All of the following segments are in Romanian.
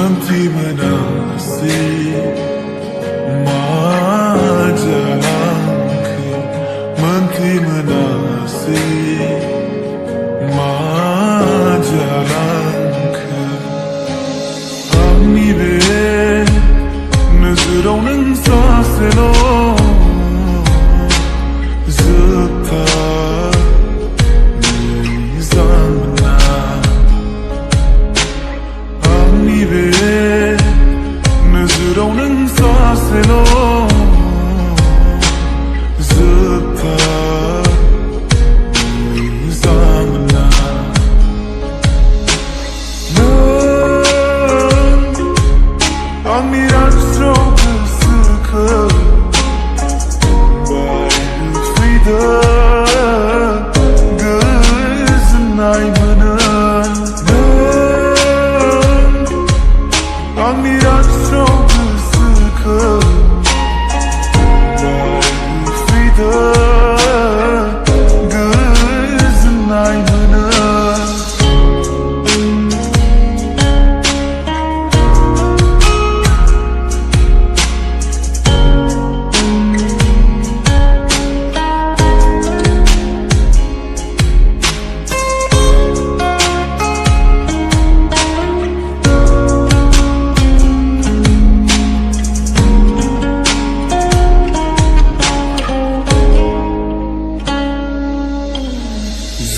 Manti menasi majalanku, manti menasi majalanku. Amni be nazarong nang saselo zutta nizamna. Amni be nazarong nang saselo zutta nizamna. Amni rastro kısıkı bayı fıydı gözün aymanın. Amni rastro kısıkı bayı fıydı gözün aymanın.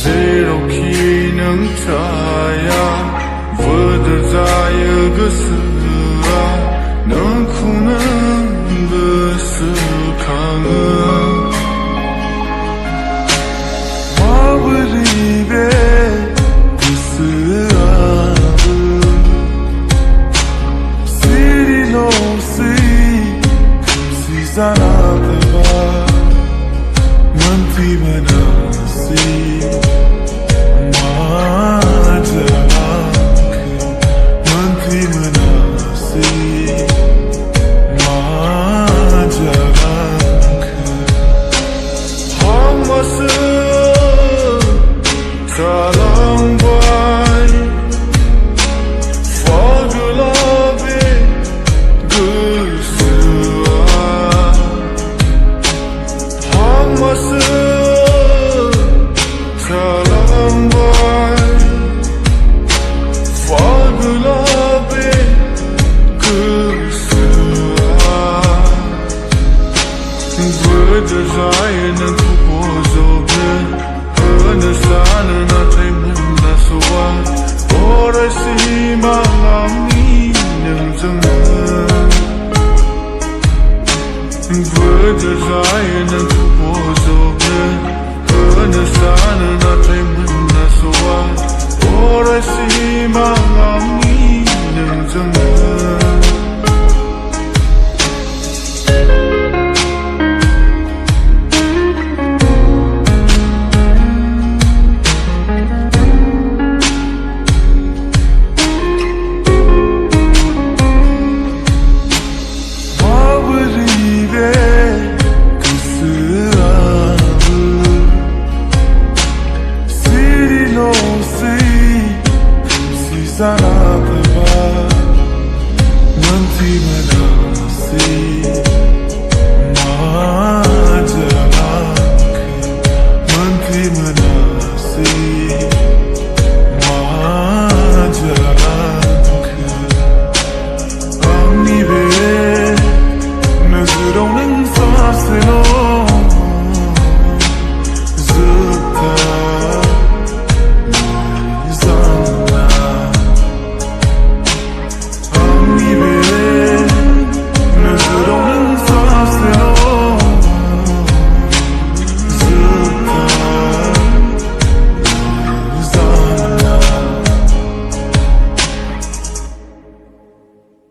Zero ki nang taya văd zaya găsăa nang kunang găsă kangă mavribe găsă avă sirilo si zanateva manti menasi majalanku, manti menasi majalanku. Hamması talang bay faglabe gısıa. Hamması talang bay faglabe gısıa. Bădăzaie는 cu pozobe Hănăsană n-atrei mână soa Ora si malami nâng-zângă Bădăzaie는 cu pozobe Hănăsană n-atrei mână soa Ora si malami nâng-zângă